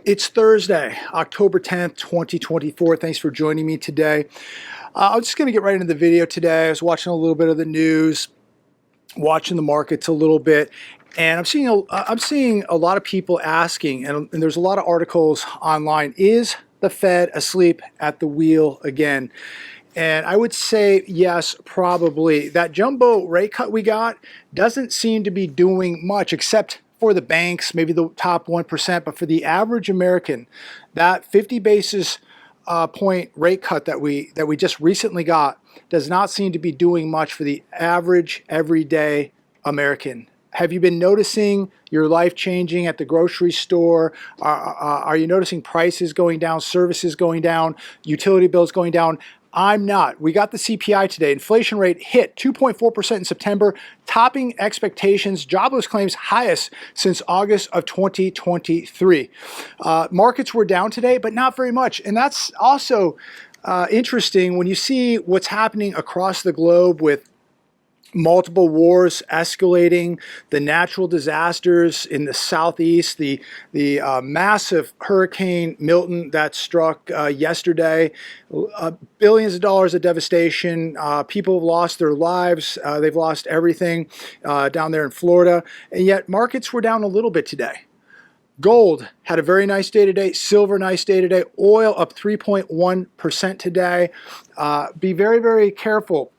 It's Thursday, October 10th, 2024. Thanks for joining me today. I'm just going to get right into the video today. I was watching a little bit of the news, watching the markets a little bit, and I'm seeing a lot of people asking, and there's a lot of articles online, is the Fed asleep at the wheel again? And I would say yes, probably. That jumbo rate cut we got doesn't seem to be doing much, except for the banks, maybe the top 1%, but for the average American, that 50 basis point rate cut that we just recently got does not seem to be doing much for the average everyday American. Have you been noticing your life changing at the grocery store? Are you noticing prices going down, services going down, utility bills going down? I'm not. We got the CPI today. Inflation rate hit 2.4% in September, topping expectations. Jobless claims highest since August of 2023. Markets were down today, but not very much. And that's also interesting when you see what's happening across the globe with multiple wars escalating, the natural disasters in the southeast, the massive Hurricane Milton that struck yesterday, billions of dollars of devastation. People have lost their lives. They've lost everything down there in Florida. And yet markets were down a little bit today. Gold had a very nice day today. Silver, nice day today. Oil up 3.1% today. Be very, very careful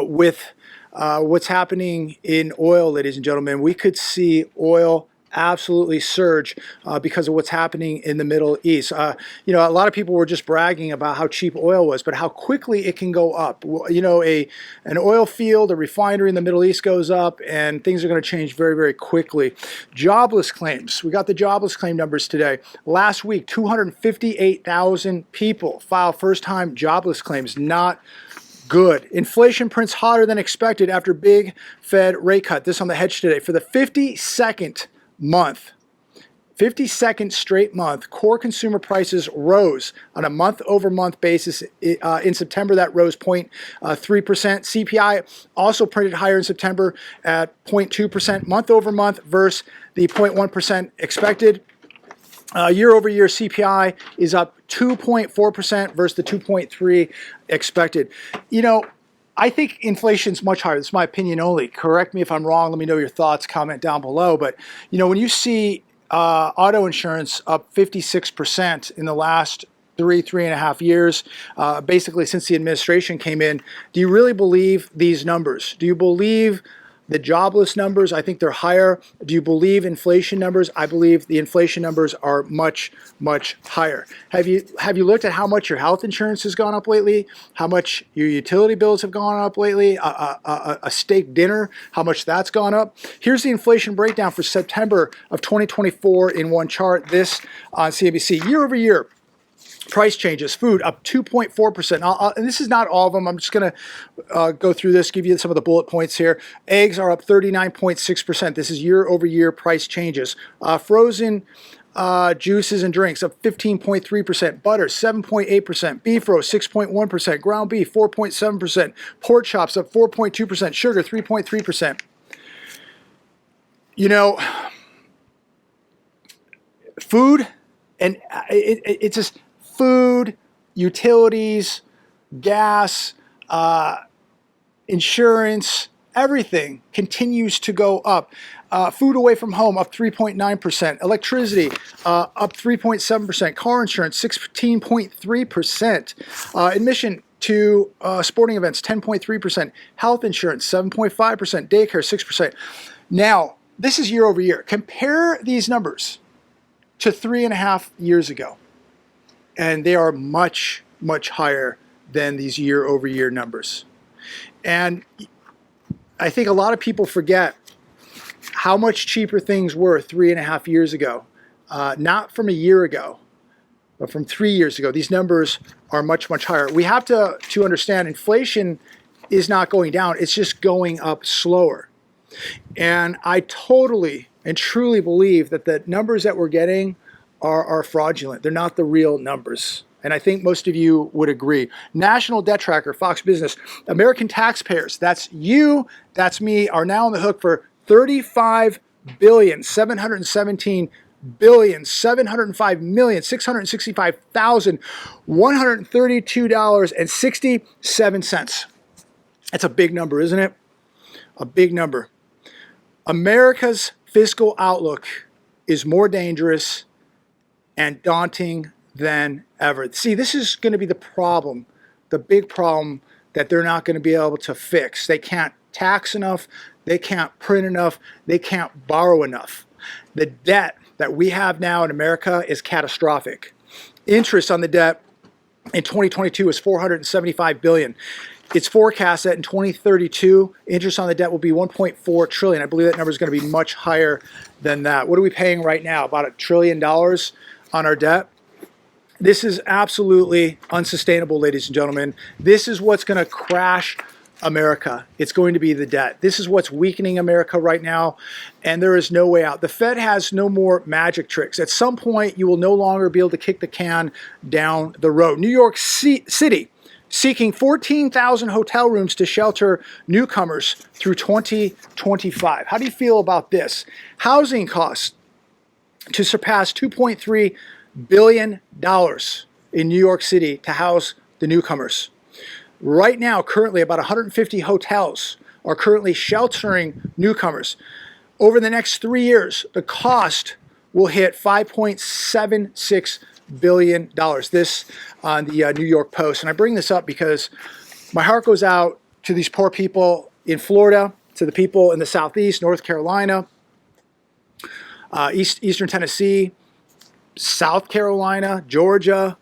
with what's happening in oil, ladies and gentlemen. We could see oil absolutely surge because of what's happening in the Middle East. A lot of people were just bragging about how cheap oil was, but how quickly it can go up. An oil field, a refinery in the Middle East goes up, and things are going to change very, very quickly. Jobless claims. We got the jobless claim numbers today. Last week, 258,000 people filed first-time jobless claims. Not good. Inflation prints hotter than expected after big Fed rate cut. This on the Hedge today. For the 52nd straight month, core consumer prices rose on a month-over-month basis. In September, that rose 0.3%. CPI also printed higher in September at 0.2% month-over-month versus the 0.1% expected. Year-over-year CPI is up 2.4% versus the 2.3 expected. I think inflation's much higher. This is my opinion only. Correct me if I'm wrong. Let me know your thoughts. Comment down below. But when you see auto insurance up 56% in the last three and a half years, basically since the administration came in, do you really believe these numbers? Do you believe the jobless numbers? I think they're higher. Do you believe inflation numbers? I believe the inflation numbers are much, much higher. Have you looked at how much your health insurance has gone up lately? How much your utility bills have gone up lately? A steak dinner, how much that's gone up? Here's the inflation breakdown for September of 2024 in one chart. This on CNBC. Year over year, price changes. Food up 2.4%. And this is not all of them. I'm just going to go through this, give you some of the bullet points here. Eggs are up 39.6%. This is year over year price changes. Frozen juices and drinks up 15.3%. Butter 7.8%. Beef roast 6.1%. Ground beef 4.7%. Pork chops up 4.2%. Sugar 3.3%. Food, and it's just food, utilities, gas, insurance, everything continues to go up. Food away from home up 3.9%. Electricity up 3.7%. Car insurance 16.3%. Admission to sporting events 10.3%. Health insurance 7.5%. Daycare 6%. Now, this is year over year. Compare these numbers to 3.5 years ago. And they are much, much higher than these year-over-year numbers. And I think a lot of people forget how much cheaper things were 3.5 years ago. Not from a year ago, but from 3 years ago. These numbers are much, much higher. We have to understand inflation is not going down. It's just going up slower. And I totally and truly believe that the numbers that we're getting are fraudulent. They're not the real numbers. And I think most of you would agree. National Debt Tracker, Fox Business, American taxpayers, that's you, that's me, are now on the hook for $35,717 billion, $705,665,132.67. That's a big number, isn't it? A big number. America's fiscal outlook is more dangerous and daunting than ever. See, this is going to be the problem, the big problem that they're not going to be able to fix. They can't tax enough, they can't print enough, they can't borrow enough. The debt that we have now in America is catastrophic. Interest on the debt in 2022 is $475 billion. It's forecast that in 2032, interest on the debt will be $1.4 trillion. I believe that number is going to be much higher than that. What are we paying right now? About $1 trillion on our debt. This is absolutely unsustainable, ladies and gentlemen. This is what's going to crash America. It's going to be the debt. This is what's weakening America right now, and there is no way out. The Fed has no more magic tricks. At some point, you will no longer be able to kick the can down the road. New York City seeking 14,000 hotel rooms to shelter newcomers through 2025. How do you feel about this? Housing costs to surpass $2.3 billion in New York City to house the newcomers. Right now, currently, about 150 hotels are currently sheltering newcomers. Over the next 3 years, the cost will hit $5.76 billion. This on the New York Post. And I bring this up because my heart goes out to these poor people in Florida, to the people in the Southeast, North Carolina, Eastern Tennessee, South Carolina, Georgia.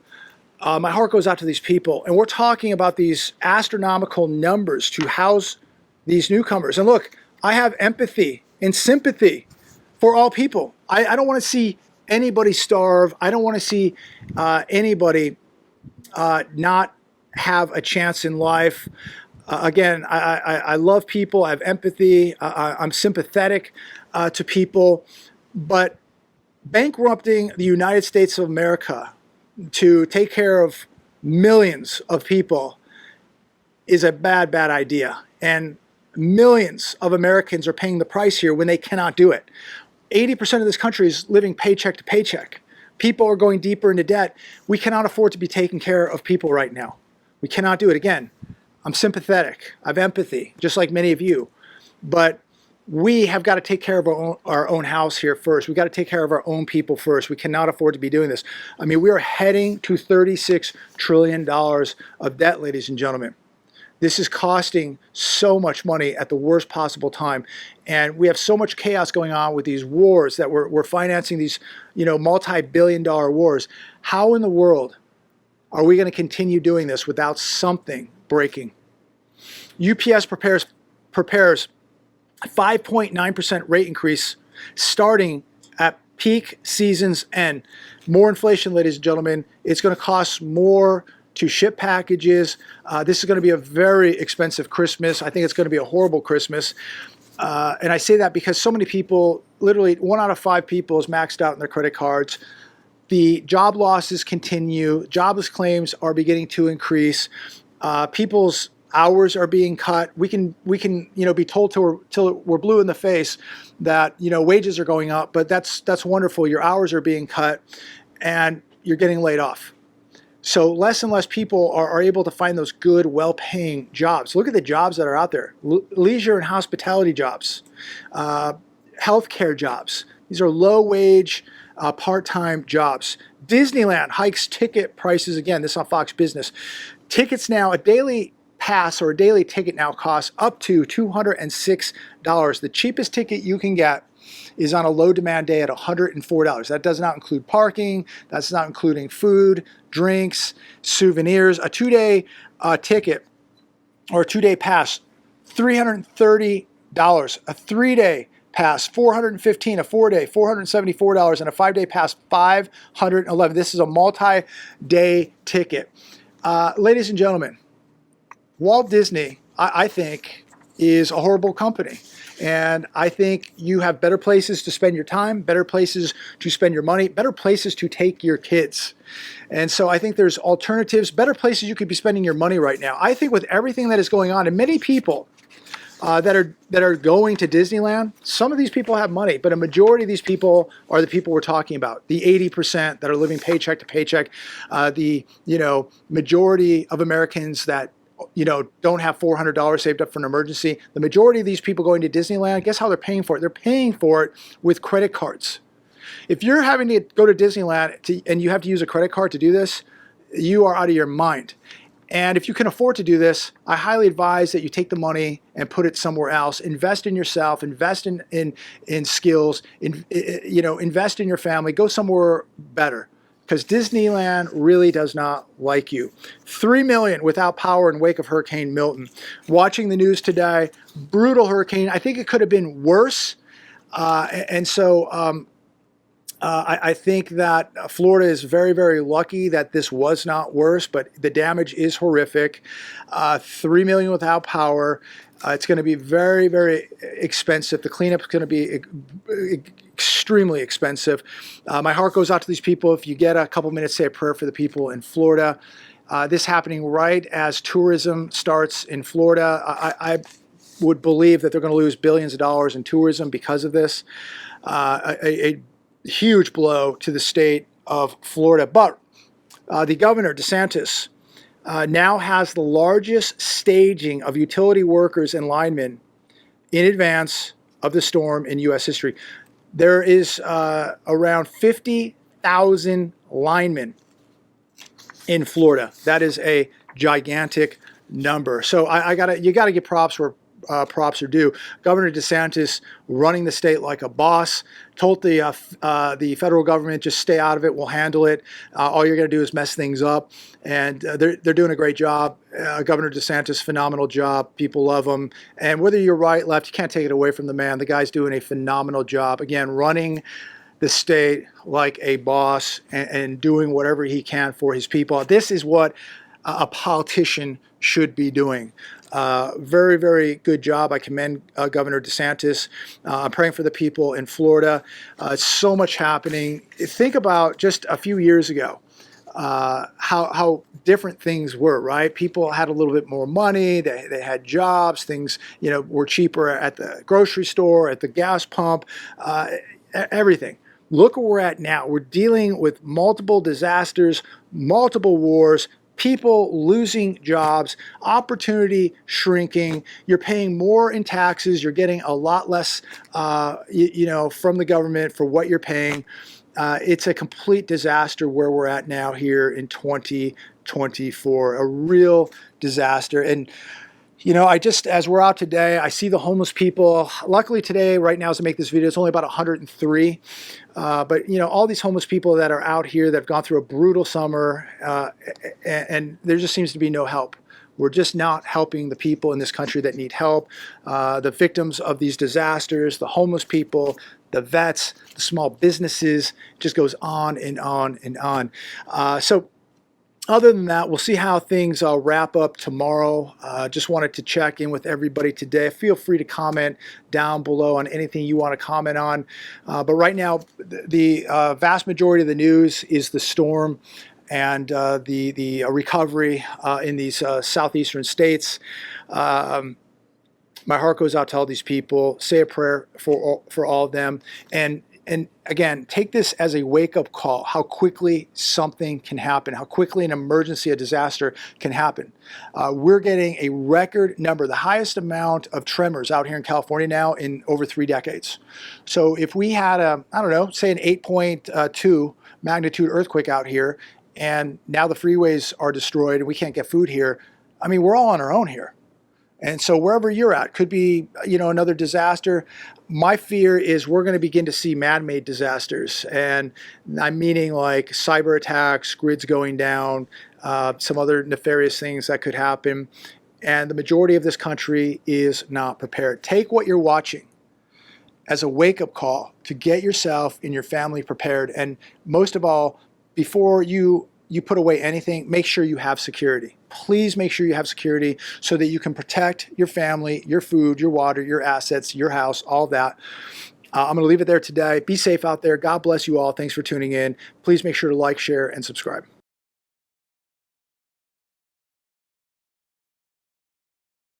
My heart goes out to these people. And we're talking about these astronomical numbers to house these newcomers. And look, I have empathy and sympathy for all people. I don't want to see anybody starve. I don't want to see anybody not have a chance in life. Again, I love people. I have empathy. I'm sympathetic to people. But bankrupting the United States of America to take care of millions of people is a bad, bad idea. And millions of Americans are paying the price here when they cannot do it. 80% of this country is living paycheck to paycheck. People are going deeper into debt. We cannot afford to be taking care of people right now. We cannot do it. Again, I'm sympathetic. I have empathy, just like many of you. But we have got to take care of our own house here first. We've got to take care of our own people first. We cannot afford to be doing this. I mean, we are heading to $36 trillion of debt, ladies and gentlemen. This is costing so much money at the worst possible time. And we have so much chaos going on with these wars that we're financing these, multi-billion-dollar wars. How in the world are we going to continue doing this without something breaking? UPS prepares 5.9% rate increase starting at peak season's end. More inflation, ladies and gentlemen. It's going to cost more to ship packages. This is going to be a very expensive Christmas. I think it's going to be a horrible Christmas. And I say that because so many people, literally 1 out of 5 people is maxed out in their credit cards. The job losses continue. Jobless claims are beginning to increase. People's hours are being cut. We can be told till we're blue in the face that wages are going up, but that's wonderful. Your hours are being cut, and you're getting laid off. So less and less people are able to find those good, well-paying jobs. Look at the jobs that are out there: leisure and hospitality jobs, healthcare jobs. These are low-wage, part-time jobs. Disneyland hikes ticket prices again. This is on Fox Business. Tickets now, a daily pass or a daily ticket now costs up to $206. The cheapest ticket you can get is on a low demand day at $104. That does not include parking. That's not including food, drinks, souvenirs. A 2-day ticket or a 2-day pass, $330. A 3-day pass, $415. A 4-day, $474. And a 5-day pass, $511. This is a multi-day ticket. Ladies and gentlemen, Walt Disney, I think, is a horrible company. And I think you have better places to spend your time, better places to spend your money, better places to take your kids. And so I think there's alternatives, better places you could be spending your money right now. I think with everything that is going on, and many people that are going to Disneyland, some of these people have money, but a majority of these people are the people we're talking about, the 80% that are living paycheck to paycheck, the majority of Americans that don't have $400 saved up for an emergency. The majority of these people going to Disneyland, guess how they're paying for it? They're paying for it with credit cards. If you're having to go to Disneyland and you have to use a credit card to do this, you are out of your mind. And if you can afford to do this, I highly advise that you take the money and put it somewhere else. Invest in yourself, invest in skills, invest in your family, go somewhere better. Because Disneyland really does not like you. 3 million without power in wake of Hurricane Milton. Watching the news today, brutal hurricane. I think it could have been worse. I think that Florida is very, very lucky that this was not worse, but the damage is horrific. 3 million without power. It's going to be very, very expensive. The cleanup is going to be extremely expensive. My heart goes out to these people. If you get a couple minutes, say a prayer for the people in Florida. This happening right as tourism starts in Florida. I would believe that they're going to lose billions of dollars in tourism because of this. A huge blow to the state of Florida. But the governor, DeSantis, now has the largest staging of utility workers and linemen in advance of the storm in U.S. history. There is around 50,000 linemen in Florida. That is a gigantic number. So you gotta give props where props are due. Governor DeSantis running the state like a boss, told the federal government, just stay out of it, we'll handle it. All you're going to do is mess things up. And they're doing a great job. Governor DeSantis, phenomenal job. People love him. And whether you're right, left, you can't take it away from the man. The guy's doing a phenomenal job. Again, running the state like a boss and doing whatever he can for his people. This is what a politician should be doing. Very, very good job. I commend Governor DeSantis. I'm praying for the people in Florida. So much happening. Think about just a few years ago, how different things were, right? People had a little bit more money. They had jobs. Things, were cheaper at the grocery store, at the gas pump, everything. Look where we're at now. We're dealing with multiple disasters, multiple wars, people losing jobs, opportunity shrinking. You're paying more in taxes. You're getting a lot less, from the government for what you're paying. It's a complete disaster where we're at now here in 2024, a real disaster. And as we're out today, I see the homeless people. Luckily today, right now as I make this video, it's only about 103. But all these homeless people that are out here that have gone through a brutal summer, and there just seems to be no help. We're just not helping the people in this country that need help. The victims of these disasters, the homeless people, the vets, the small businesses, it just goes on and on and on. So other than that, we'll see how things wrap up tomorrow. Just wanted to check in with everybody today. Feel free to comment down below on anything you want to comment on. But right now, the vast majority of the news is the storm and the recovery in these southeastern states. My heart goes out to all these people. Say a prayer for all of them. And again, take this as a wake-up call, how quickly something can happen, how quickly an emergency, a disaster can happen. We're getting a record number, the highest amount of tremors out here in California now in over 3 decades. So if we had say an 8.2 magnitude earthquake out here, and now the freeways are destroyed and we can't get food here, we're all on our own here. And so wherever you're at, could be, another disaster. My fear is we're going to begin to see man-made disasters. And I'm meaning like cyber attacks, grids going down, some other nefarious things that could happen. And the majority of this country is not prepared. Take what you're watching as a wake-up call to get yourself and your family prepared. And most of all, before you put away anything, make sure you have security. Please make sure you have security so that you can protect your family, your food, your water, your assets, your house, all that. I'm going to leave it there today. Be safe out there. God bless you all. Thanks for tuning in. Please make sure to like, share, and subscribe.